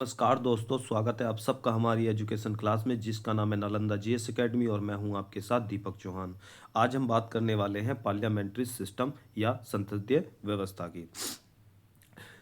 नमस्कार दोस्तों, स्वागत है आप सबका हमारी एजुकेशन क्लास में जिसका नाम है नालंदा जीएस एकेडमी और मैं हूं आपके साथ दीपक चौहान। आज हम बात करने वाले हैं पार्लियामेंट्री सिस्टम या संसदीय व्यवस्था की।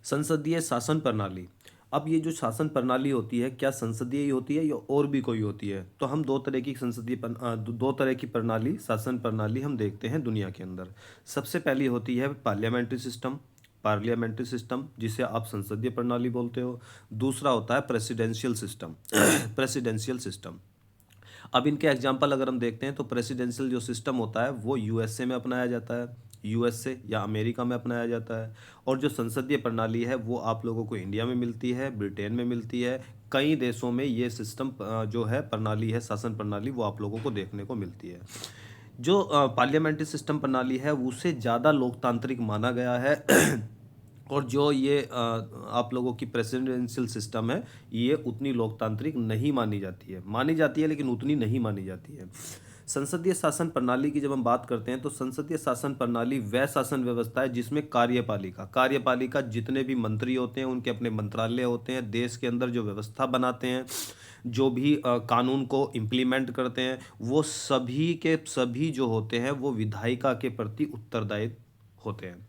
संसदीय शासन प्रणाली। अब ये जो शासन प्रणाली होती है क्या संसदीय ही होती है या और भी कोई होती है? तो हम दो तरह की दो तरह की प्रणाली शासन प्रणाली हम देखते हैं दुनिया के अंदर। सबसे पहली होती है पार्लियामेंट्री सिस्टम जिसे आप संसदीय प्रणाली बोलते हो। दूसरा होता है प्रेसिडेंशियल सिस्टम प्रेसिडेंशियल सिस्टम। अब इनके एग्जाम्पल अगर हम देखते हैं तो प्रेसिडेंशियल जो सिस्टम होता है वो यूएसए में अपनाया जाता है, यूएसए या अमेरिका में अपनाया जाता है। और जो संसदीय प्रणाली है वो आप लोगों को इंडिया में मिलती है, ब्रिटेन में मिलती है। कई देशों में ये सिस्टम जो है प्रणाली है, शासन प्रणाली, वो आप लोगों को देखने को मिलती है। जो पार्लियामेंट्री सिस्टम प्रणाली है उसे ज़्यादा लोकतांत्रिक माना गया है और जो ये आप लोगों की प्रेसिडेंशियल सिस्टम है ये उतनी लोकतांत्रिक नहीं मानी जाती है लेकिन उतनी नहीं मानी जाती है। संसदीय शासन प्रणाली की जब हम बात करते हैं तो संसदीय शासन प्रणाली वह शासन व्यवस्था है जिसमें कार्यपालिका जितने भी मंत्री होते हैं उनके अपने मंत्रालय होते हैं, देश के अंदर जो व्यवस्था बनाते हैं, जो भी कानून को इम्प्लीमेंट करते हैं, वो सभी के सभी जो होते हैं वो विधायिका के प्रति उत्तरदायी होते हैं।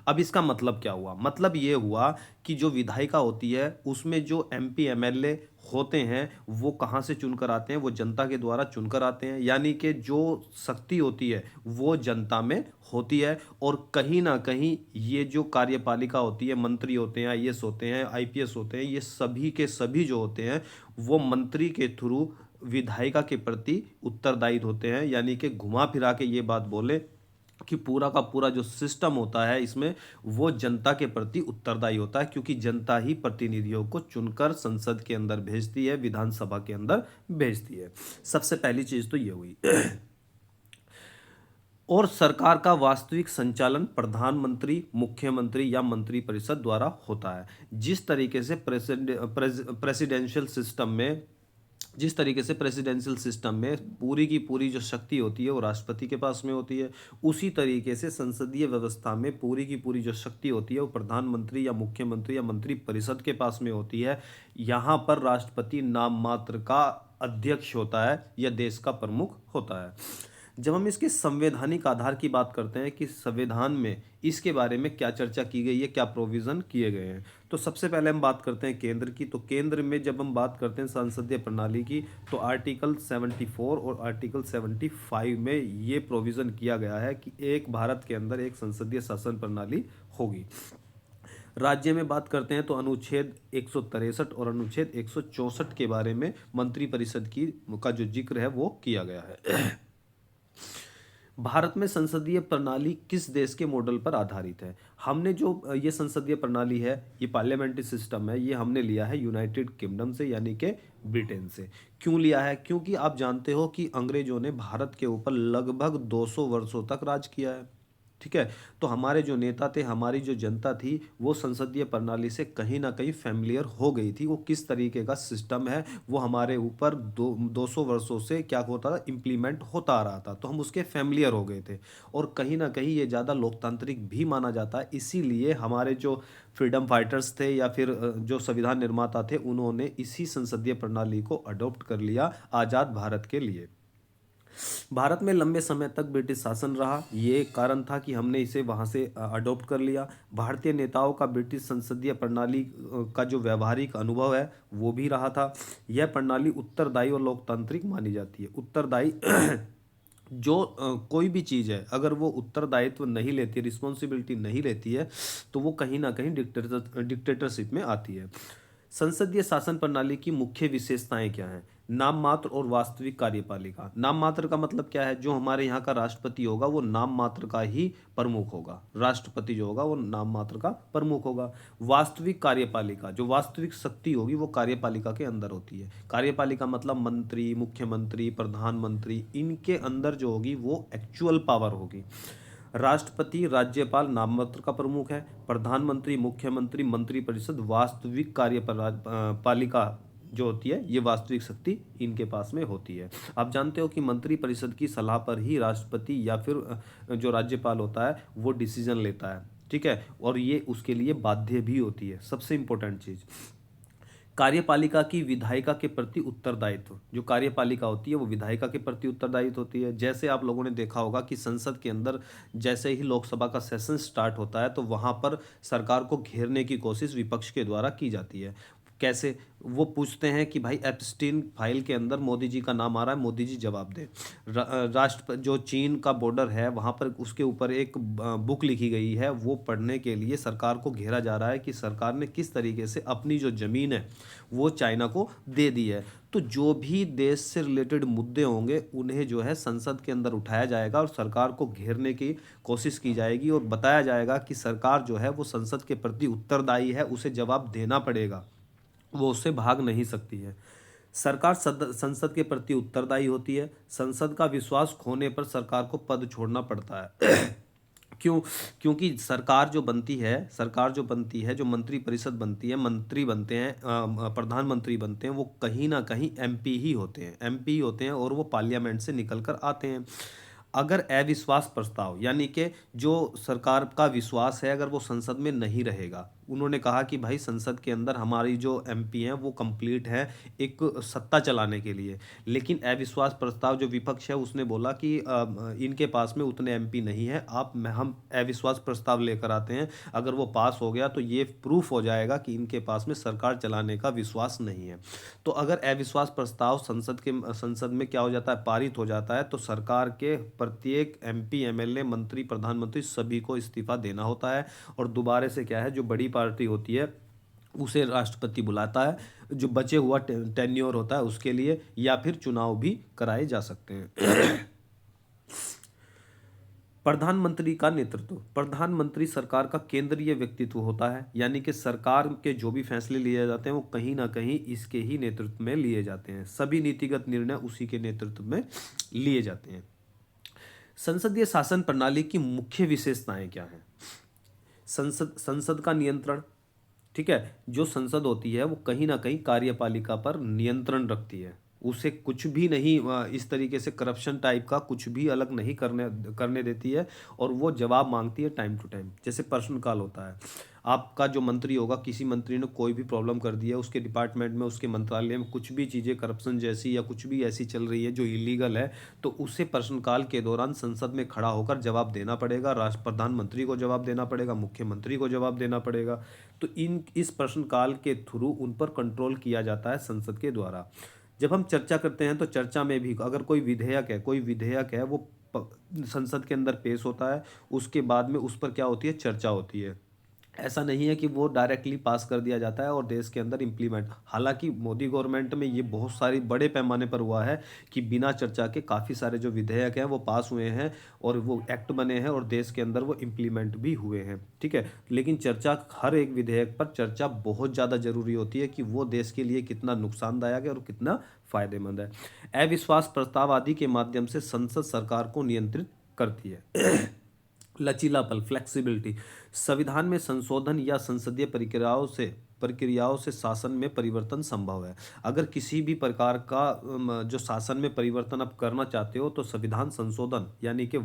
अब इसका मतलब क्या हुआ? मतलब ये हुआ कि जो विधायिका होती है उसमें जो एमपी एमएलए होते हैं वो कहाँ से चुनकर आते हैं? वो जनता के द्वारा चुनकर आते हैं, यानी कि जो शक्ति होती है वो जनता में होती है। और कहीं ना कहीं ये जो कार्यपालिका होती है, मंत्री होते हैं, आईएएस होते हैं, आईपीएस होते हैं, ये सभी के सभी जो होते हैं वो मंत्री के थ्रू विधायिका के प्रति उत्तरदायी होते हैं। यानी कि घुमा फिरा के ये बात बोले कि पूरा का पूरा जो सिस्टम होता है इसमें वो जनता के प्रति उत्तरदायी होता है, क्योंकि जनता ही प्रतिनिधियों को चुनकर संसद के अंदर भेजती है, विधानसभा के अंदर भेजती है। सबसे पहली चीज तो ये हुई। और सरकार का वास्तविक संचालन प्रधानमंत्री, मुख्यमंत्री या मंत्रिपरिषद द्वारा होता है। जिस तरीके से प्रेसिडेंशियल सिस्टम में पूरी की पूरी जो शक्ति होती है वो राष्ट्रपति के पास में होती है, उसी तरीके से संसदीय व्यवस्था में पूरी की पूरी जो शक्ति होती है वो प्रधानमंत्री या मुख्यमंत्री या मंत्रिपरिषद के पास में होती है। यहाँ पर राष्ट्रपति नाम मात्र का अध्यक्ष होता है या देश का प्रमुख होता है। जब हम इसके संवैधानिक आधार की बात करते हैं कि संविधान में इसके बारे में क्या चर्चा की गई है, क्या प्रोविज़न किए गए हैं, तो सबसे पहले हम बात करते हैं केंद्र की। तो केंद्र में जब हम बात करते हैं संसदीय प्रणाली की तो आर्टिकल 74 और आर्टिकल 75 में ये प्रोविज़न किया गया है कि एक भारत के अंदर एक संसदीय शासन प्रणाली होगी। राज्य में बात करते हैं तो अनुच्छेद 163 और अनुच्छेद 164 के बारे में मंत्रिपरिषद की का जो जिक्र है वो किया गया है। भारत में संसदीय प्रणाली किस देश के मॉडल पर आधारित है? हमने जो ये संसदीय प्रणाली है, ये पार्लियामेंट्री सिस्टम है, ये हमने लिया है यूनाइटेड किंगडम से, यानी कि ब्रिटेन से। क्यों लिया है? क्योंकि आप जानते हो कि अंग्रेजों ने भारत के ऊपर लगभग 200 वर्षों तक राज किया है। ठीक है, तो हमारे जो नेता थे, हमारी जो जनता थी, वो संसदीय प्रणाली से कहीं ना कहीं फैमिलियर हो गई थी। वो किस तरीके का सिस्टम है वो हमारे ऊपर 200 वर्षों से क्या होता था, इम्प्लीमेंट होता आ रहा था, तो हम उसके फैमिलियर हो गए थे। और कहीं ना कहीं ये ज़्यादा लोकतांत्रिक भी माना जाता है, इसीलिए हमारे जो फ्रीडम फाइटर्स थे या फिर जो संविधान निर्माता थे उन्होंने इसी संसदीय प्रणाली को अडॉप्ट कर लिया आज़ाद भारत के लिए। भारत में लंबे समय तक ब्रिटिश शासन रहा, ये एक कारण था कि हमने इसे वहाँ से अडॉप्ट कर लिया। भारतीय नेताओं का ब्रिटिश संसदीय प्रणाली का जो व्यवहारिक अनुभव है वो भी रहा था। यह प्रणाली उत्तरदायी और लोकतांत्रिक मानी जाती है। उत्तरदायी जो कोई भी चीज़ है अगर वो उत्तरदायित्व नहीं लेती, रिस्पॉन्सिबिलिटी नहीं लेती है, तो वो कहीं ना कहीं डिक्टेटरशिप में आती है। संसदीय शासन प्रणाली की मुख्य विशेषताएं क्या हैं? नाम मात्र और वास्तविक कार्यपालिका। नाम मात्र का मतलब क्या है? जो हमारे यहाँ का राष्ट्रपति होगा वो नाम मात्र का ही प्रमुख होगा। राष्ट्रपति जो होगा वो नाम मात्र का प्रमुख होगा। वास्तविक कार्यपालिका, जो वास्तविक शक्ति होगी वो कार्यपालिका के अंदर होती है। कार्यपालिका मतलब मंत्री, मुख्यमंत्री, प्रधानमंत्री, इनके अंदर जो होगी वो एक्चुअल पावर होगी। राष्ट्रपति, राज्यपाल नाम मात्र का प्रमुख है। प्रधानमंत्री, मुख्यमंत्री, मंत्रिपरिषद वास्तविक पालिका जो होती है ये वास्तविक शक्ति इनके पास में होती है। आप जानते हो कि मंत्रिपरिषद की सलाह पर ही राष्ट्रपति या फिर जो राज्यपाल होता है वो डिसीजन लेता है। ठीक है, और ये उसके लिए बाध्य भी होती है। सबसे इंपॉर्टेंट चीज़, कार्यपालिका की विधायिका के प्रति उत्तरदायित्व, जो कार्यपालिका होती है वो विधायिका के प्रति उत्तरदायित्व होती है। जैसे आप लोगों ने देखा होगा कि संसद के अंदर जैसे ही लोकसभा का सेशन स्टार्ट होता है तो वहाँ पर सरकार को घेरने की कोशिश विपक्ष के द्वारा की जाती है। कैसे? वो पूछते हैं कि भाई एप्स्टीन फाइल के अंदर मोदी जी का नाम आ रहा है, मोदी जी जवाब दें। राष्ट्र जो चीन का बॉर्डर है वहाँ पर उसके ऊपर एक बुक लिखी गई है, वो पढ़ने के लिए सरकार को घेरा जा रहा है कि सरकार ने किस तरीके से अपनी जो ज़मीन है वो चाइना को दे दी है। तो जो भी देश से रिलेटेड मुद्दे होंगे उन्हें जो है संसद के अंदर उठाया जाएगा और सरकार को घेरने की कोशिश की जाएगी और बताया जाएगा कि सरकार जो है वो संसद के प्रति उत्तरदायी है, उसे जवाब देना पड़ेगा, वो उससे भाग नहीं सकती है। सरकार संसद के प्रति उत्तरदायी होती है। संसद का विश्वास खोने पर सरकार को पद छोड़ना पड़ता है। क्यों? क्योंकि सरकार जो बनती है, जो मंत्री परिषद बनती है, मंत्री बनते हैं, प्रधानमंत्री बनते हैं, वो कहीं ना कहीं एमपी होते हैं और वो पार्लियामेंट से निकल कर आते हैं। अगर अविश्वास प्रस्ताव यानी कि जो सरकार का विश्वास है अगर वो संसद में नहीं रहेगा, उन्होंने कहा कि भाई संसद के अंदर हमारी जो एमपी हैं वो कंप्लीट है एक सत्ता चलाने के लिए, लेकिन अविश्वास प्रस्ताव जो विपक्ष है उसने बोला कि इनके पास में उतने एमपी नहीं है, हम अविश्वास प्रस्ताव लेकर आते हैं, अगर वो पास हो गया तो ये प्रूफ हो जाएगा कि इनके पास में सरकार चलाने का विश्वास नहीं है। तो अगर अविश्वास प्रस्ताव संसद में क्या हो जाता है, पारित हो जाता है, तो सरकार के प्रत्येक एमपी एमएलए मंत्री प्रधानमंत्री सभी को इस्तीफा देना होता है और दोबारा से क्या है, जो बड़ी पार्टी होती है उसे राष्ट्रपति बुलाता है, जो बचे हुआ टेन्योर होता है उसके लिए, या फिर चुनाव भी कराए जा सकते हैं। प्रधानमंत्री का नेतृत्व, प्रधानमंत्री सरकार का केंद्रीय व्यक्तित्व होता है, यानी कि सरकार के जो भी फैसले लिए जाते हैं वो कहीं ना कहीं इसके ही नेतृत्व में लिए जाते हैं, सभी नीतिगत निर्णय उसी के नेतृत्व में लिए जाते हैं। संसदीय शासन प्रणाली की मुख्य विशेषताएं क्या हैं? संसद का नियंत्रण, ठीक है, जो संसद होती है वो कहीं ना कहीं कार्यपालिका पर नियंत्रण रखती है, उसे कुछ भी नहीं इस तरीके से करप्शन टाइप का कुछ भी अलग नहीं करने देती है और वो जवाब मांगती है टाइम टू टाइम। जैसे प्रश्नकाल होता है, आपका जो मंत्री होगा, किसी मंत्री ने कोई भी प्रॉब्लम कर दी है, उसके डिपार्टमेंट में उसके मंत्रालय में कुछ भी चीज़ें करप्शन जैसी या कुछ भी ऐसी चल रही है जो इलीगल है, तो उसे प्रश्नकाल के दौरान संसद में खड़ा होकर जवाब देना पड़ेगा, प्रधानमंत्री को जवाब देना पड़ेगा, मुख्यमंत्री को जवाब देना पड़ेगा। तो इस प्रश्नकाल के थ्रू उन पर कंट्रोल किया जाता है संसद के द्वारा। जब हम चर्चा करते हैं तो चर्चा में भी अगर कोई विधेयक है वो संसद के अंदर पेश होता है, उसके बाद में उस पर क्या होती है, चर्चा होती है। ऐसा नहीं है कि वो डायरेक्टली पास कर दिया जाता है और देश के अंदर इम्प्लीमेंट, हालांकि मोदी गवर्नमेंट में ये बहुत सारी बड़े पैमाने पर हुआ है कि बिना चर्चा के काफ़ी सारे जो विधेयक हैं वो पास हुए हैं और वो एक्ट बने हैं और देश के अंदर वो इम्प्लीमेंट भी हुए हैं, ठीक है। लेकिन चर्चा, हर एक विधेयक पर चर्चा बहुत ज़्यादा ज़रूरी होती है कि वो देश के लिए कितना नुकसानदायक है और कितना फायदेमंद है। अविश्वास प्रस्ताव आदि के माध्यम से संसद सरकार को नियंत्रित करती है। लचीलापन, फ्लेक्सिबिलिटी, संविधान में संशोधन या संसदीय प्रक्रियाओं से शासन में परिवर्तन संभव है। अगर किसी भी प्रकार का जो शासन में परिवर्तन आप करना चाहते हो तो संविधान संशोधन यानी कि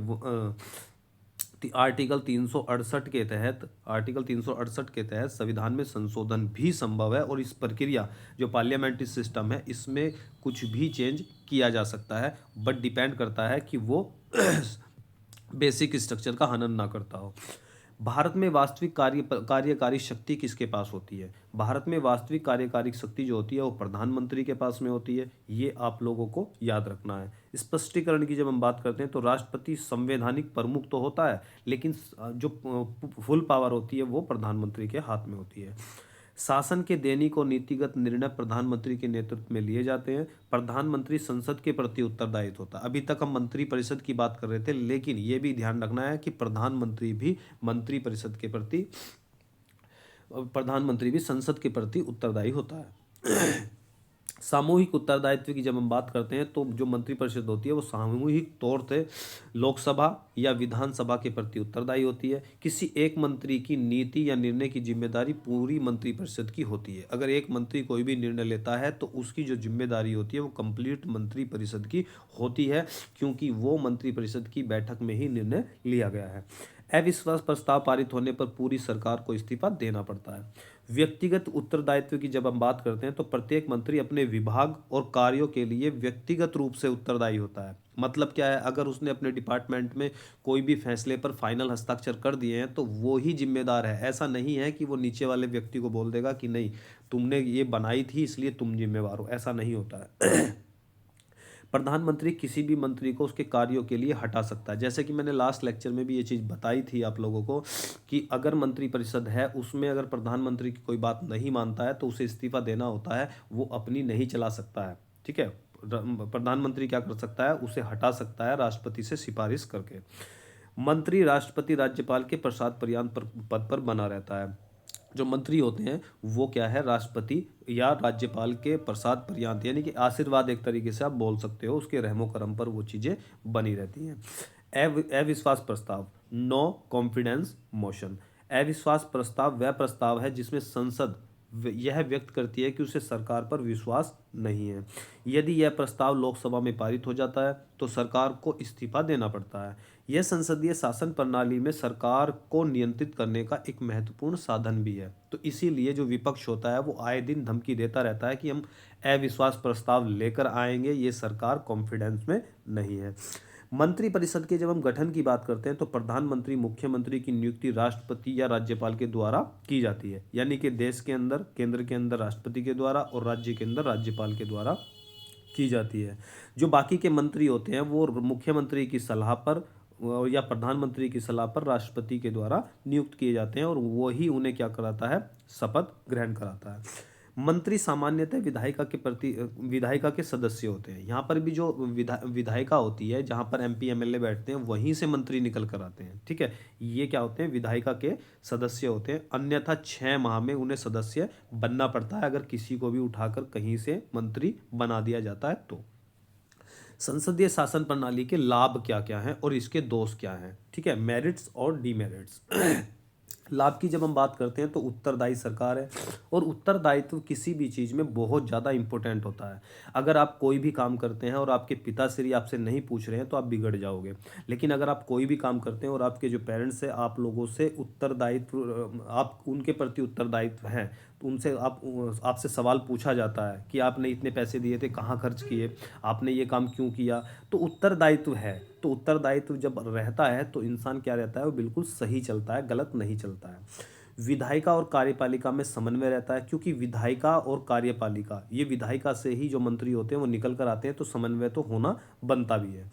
आर्टिकल 368 के तहत संविधान में संशोधन भी संभव है और इस प्रक्रिया जो पार्लियामेंट्री सिस्टम है इसमें कुछ भी चेंज किया जा सकता है, बट डिपेंड करता है कि वो बेसिक स्ट्रक्चर का हनन ना करता हो। भारत में वास्तविक कार्यकारी शक्ति किसके पास होती है? भारत में वास्तविक कार्यकारी शक्ति जो होती है वो प्रधानमंत्री के पास में होती है, ये आप लोगों को याद रखना है। स्पष्टीकरण की जब हम बात करते हैं तो राष्ट्रपति संवैधानिक प्रमुख तो होता है, लेकिन जो फुल पावर होती है वो प्रधानमंत्री के हाथ में होती है। शासन के दैनिक और नीतिगत निर्णय प्रधानमंत्री के नेतृत्व में लिए जाते हैं। प्रधानमंत्री संसद के प्रति उत्तरदायित्व होता है। अभी तक हम मंत्री परिषद की बात कर रहे थे, लेकिन ये भी ध्यान रखना है कि प्रधानमंत्री भी संसद के प्रति उत्तरदायी होता है। सामूहिक उत्तरदायित्व की जब हम बात करते हैं तो जो मंत्रिपरिषद होती है वो सामूहिक तौर से लोकसभा या विधानसभा के प्रति उत्तरदायी होती है। किसी एक मंत्री की नीति या निर्णय की जिम्मेदारी पूरी मंत्रिपरिषद की होती है। अगर एक मंत्री कोई भी निर्णय लेता है तो उसकी जो जिम्मेदारी होती है वो कंप्लीट मंत्रिपरिषद की होती है, क्योंकि वो मंत्रिपरिषद की बैठक में ही निर्णय लिया गया है। अविश्वास प्रस्ताव पारित होने पर पूरी सरकार को इस्तीफा देना पड़ता है। व्यक्तिगत उत्तरदायित्व की जब हम बात करते हैं तो प्रत्येक मंत्री अपने विभाग और कार्यों के लिए व्यक्तिगत रूप से उत्तरदायी होता है। मतलब क्या है, अगर उसने अपने डिपार्टमेंट में कोई भी फैसले पर फाइनल हस्ताक्षर कर दिए हैं तो वो ही जिम्मेदार है। ऐसा नहीं है कि वो नीचे वाले व्यक्ति को बोल देगा कि नहीं तुमने ये बनाई थी इसलिए तुम जिम्मेवार हो, ऐसा नहीं होता है। प्रधानमंत्री किसी भी मंत्री को उसके कार्यों के लिए हटा सकता है। जैसे कि मैंने लास्ट लेक्चर में भी ये चीज़ बताई थी आप लोगों को कि अगर मंत्रिपरिषद है उसमें अगर प्रधानमंत्री की कोई बात नहीं मानता है तो उसे इस्तीफा देना होता है, वो अपनी नहीं चला सकता है। ठीक है, प्रधानमंत्री क्या कर सकता है, उसे हटा सकता है राष्ट्रपति से सिफारिश करके। मंत्री राष्ट्रपति राज्यपाल के प्रसाद पर्याप्त पद पर बना रहता है। जो मंत्री होते हैं वो क्या है, राष्ट्रपति या राज्यपाल के प्रसाद पर्याप्त यानी कि आशीर्वाद एक तरीके से आप बोल सकते हो, उसके रहमो करम पर वो चीज़ें बनी रहती हैं। अविश्वास प्रस्ताव, नो कॉन्फिडेंस मोशन। अविश्वास प्रस्ताव वह प्रस्ताव है जिसमें संसद यह व्यक्त करती है कि उसे सरकार पर विश्वास नहीं है। यदि यह प्रस्ताव लोकसभा में पारित हो जाता है तो सरकार को इस्तीफा देना पड़ता है। यह संसदीय शासन प्रणाली में सरकार को नियंत्रित करने का एक महत्वपूर्ण साधन भी है। तो इसीलिए जो विपक्ष होता है वो आए दिन धमकी देता रहता है कि हम अविश्वास प्रस्ताव लेकर आएंगे, ये सरकार कॉन्फिडेंस में नहीं है। मंत्रिपरिषद के जब हम गठन की बात करते हैं तो प्रधानमंत्री मुख्यमंत्री की नियुक्ति राष्ट्रपति या राज्यपाल के द्वारा की जाती है। यानी कि देश के अंदर केंद्र के अंदर राष्ट्रपति के द्वारा और राज्य के अंदर राज्यपाल के द्वारा की जाती है। जो बाकी के मंत्री होते हैं वो मुख्यमंत्री की सलाह पर या प्रधानमंत्री की सलाह पर राष्ट्रपति के द्वारा नियुक्त किए जाते हैं और वही उन्हें क्या कराता है, शपथ ग्रहण कराता है। मंत्री सामान्यतः विधायिका के सदस्य होते हैं। यहाँ पर भी जो विधायिका होती है, जहाँ पर एमपी एमएलए बैठते हैं वहीं से मंत्री निकल कर आते हैं। ठीक है, ये क्या होते हैं, विधायिका के सदस्य होते हैं। अन्यथा 6 माह में उन्हें सदस्य बनना पड़ता है अगर किसी को भी उठाकर कहीं से मंत्री बना दिया जाता है तो। संसदीय शासन प्रणाली के लाभ क्या क्या हैं और इसके दोष क्या हैं। ठीक है, मेरिट्स और डीमेरिट्स। लाभ की जब हम बात करते हैं तो उत्तरदायी सरकार है और उत्तरदायित्व किसी भी चीज़ में बहुत ज़्यादा इंपॉर्टेंट होता है। अगर आप कोई भी काम करते हैं और आपके पिताश्री आपसे नहीं पूछ रहे हैं तो आप बिगड़ जाओगे। लेकिन अगर आप कोई भी काम करते हैं और आपके जो पेरेंट्स हैं आप लोगों से उत्तरदायित्व, आप उनके प्रति उत्तरदायित्व है तो उनसे आपसे सवाल पूछा जाता है कि आपने इतने पैसे दिए थे कहाँ खर्च किए, आपने ये काम क्यों किया, तो उत्तरदायित्व है। तो उत्तरदायित्व जब रहता है तो इंसान क्या रहता है, वो बिल्कुल सही चलता है, गलत नहीं चलता है। विधायिका और कार्यपालिका में समन्वय रहता है क्योंकि विधायिका और कार्यपालिका, ये विधायिका से ही जो मंत्री होते हैं वो निकल कर आते हैं, तो समन्वय तो होना बनता भी है।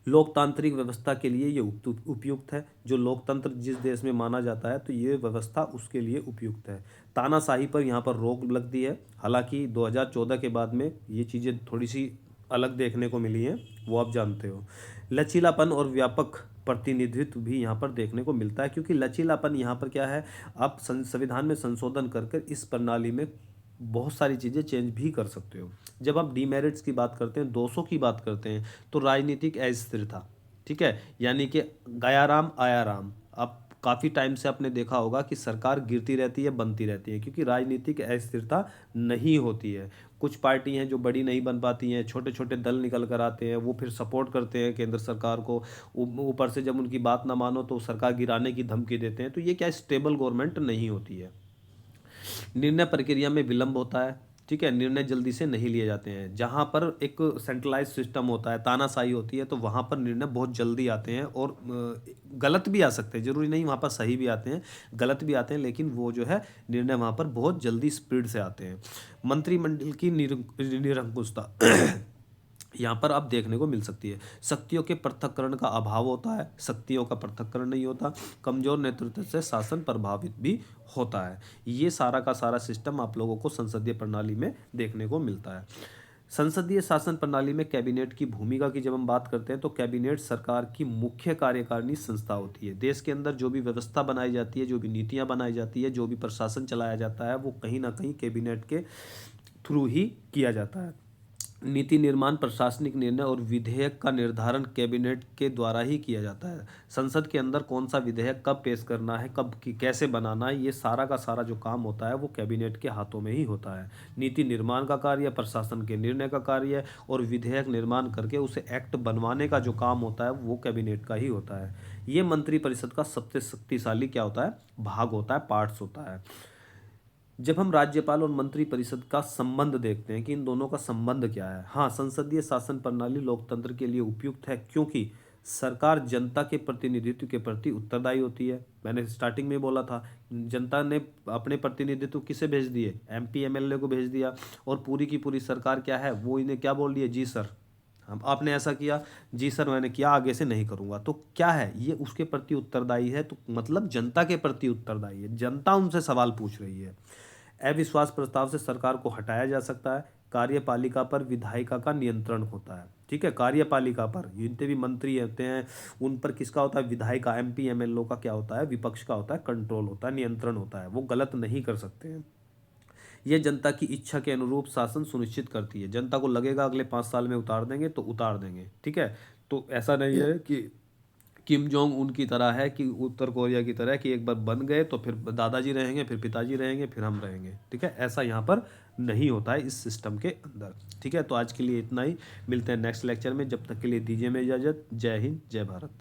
लोकतांत्रिक व्यवस्था के लिए ये उपयुक्त है। जो लोकतंत्र जिस देश में माना जाता है तो ये व्यवस्था उसके लिए उपयुक्त है। तानाशाही पर यहाँ पर रोक लगती है। हालांकि 2014 के बाद में ये चीज़ें थोड़ी सी अलग देखने को मिली हैं, वो आप जानते हो। लचीलापन और व्यापक प्रतिनिधित्व भी यहाँ पर देखने को मिलता है क्योंकि लचीलापन यहाँ पर क्या है, आप संविधान में संशोधन करके इस प्रणाली में बहुत सारी चीज़ें चेंज भी कर सकते हो। जब आप डीमेरिट्स की बात करते हैं, दोषों की बात करते हैं, तो राजनीतिक अस्थिरता। ठीक है, यानी कि गया राम आया राम। अब काफ़ी टाइम से आपने देखा होगा कि सरकार गिरती रहती है, बनती रहती है क्योंकि राजनीतिक अस्थिरता नहीं होती है। कुछ पार्टी हैं जो बड़ी नहीं बन पाती हैं, छोटे छोटे दल निकल कर आते हैं, वो फिर सपोर्ट करते हैं केंद्र सरकार को। ऊपर से जब उनकी बात ना मानो तो सरकार गिराने की धमकी देते हैं। तो ये क्या स्टेबल गवर्नमेंट नहीं होती है। निर्णय प्रक्रिया में विलंब होता है। ठीक है, निर्णय जल्दी से नहीं लिए जाते हैं। जहाँ पर एक सेंट्रलाइज सिस्टम होता है, तानाशाही होती है, तो वहाँ पर निर्णय बहुत जल्दी आते हैं और गलत भी आ सकते हैं। जरूरी नहीं वहाँ पर सही भी आते हैं, गलत भी आते हैं, लेकिन वो जो है निर्णय वहाँ पर बहुत जल्दी स्पीड से आते हैं। मंत्रिमंडल की निरंकुशता यहाँ पर आप देखने को मिल सकती है। शक्तियों के पृथक्करण का अभाव होता है, शक्तियों का पृथक्करण नहीं होता। कमजोर नेतृत्व से शासन प्रभावित भी होता है। ये सारा का सारा सिस्टम आप लोगों को संसदीय प्रणाली में देखने को मिलता है। संसदीय शासन प्रणाली में कैबिनेट की भूमिका की जब हम बात करते हैं तो कैबिनेट सरकार की मुख्य कार्यकारिणी संस्था होती है। देश के अंदर जो भी व्यवस्था बनाई जाती है, जो भी नीतियाँ बनाई जाती है, जो भी प्रशासन चलाया जाता है, वो कहीं ना कहीं कैबिनेट के थ्रू ही किया जाता है। नीति निर्माण प्रशासनिक निर्णय और विधेयक का निर्धारण कैबिनेट के द्वारा ही किया जाता है। संसद के अंदर कौन सा विधेयक कब पेश करना है, कब कैसे बनाना है, ये सारा का सारा जो काम होता है वो कैबिनेट के हाथों में ही होता है। नीति निर्माण का कार्य, प्रशासन के निर्णय का कार्य और विधेयक निर्माण करके उसे एक्ट बनवाने का जो काम होता है वो कैबिनेट का ही होता है। ये मंत्रिपरिषद का सबसे शक्तिशाली क्या होता है, भाग होता है, पार्ट्स होता है। जब हम राज्यपाल और मंत्री परिषद का संबंध देखते हैं कि इन दोनों का संबंध क्या है, हाँ, संसदीय शासन प्रणाली लोकतंत्र के लिए उपयुक्त है क्योंकि सरकार जनता के प्रतिनिधित्व के प्रति उत्तरदायी होती है। मैंने स्टार्टिंग में बोला था, जनता ने अपने प्रतिनिधित्व किसे भेज दिए, एमपी एमएलए को भेज दिया, और पूरी की पूरी सरकार क्या है, वो इन्हें क्या बोल रही है, जी सर हम आपने ऐसा किया, जी सर मैंने किया, आगे से नहीं करूंगा। तो क्या है, ये उसके प्रति उत्तरदायी है, तो मतलब जनता के प्रति उत्तरदायी है, जनता उनसे सवाल पूछ रही है। अविश्वास प्रस्ताव से सरकार को हटाया जा सकता है। कार्यपालिका पर विधायिका का नियंत्रण होता है, ठीक है, कार्यपालिका पर जितने भी मंत्री होते हैं उन पर किसका होता है, विधायिका, एमपी एमएलए का क्या होता है, विपक्ष का होता है, कंट्रोल होता है, नियंत्रण होता है, वो गलत नहीं कर सकते हैं। यह जनता की इच्छा के अनुरूप शासन सुनिश्चित करती है। जनता को लगेगा अगले 5 साल में उतार देंगे तो उतार देंगे, ठीक है। तो ऐसा नहीं है कि किम जोंग उनकी तरह है, कि उत्तर कोरिया की तरह कि एक बार बन गए तो फिर दादाजी रहेंगे, फिर पिताजी रहेंगे, फिर हम रहेंगे, ठीक है। ऐसा यहाँ पर नहीं होता है इस सिस्टम के अंदर, ठीक है। तो आज के लिए इतना ही, मिलते हैं नेक्स्ट लेक्चर में, जब तक के लिए दीजिए मैं इजाज़त। जय हिंद, जय भारत।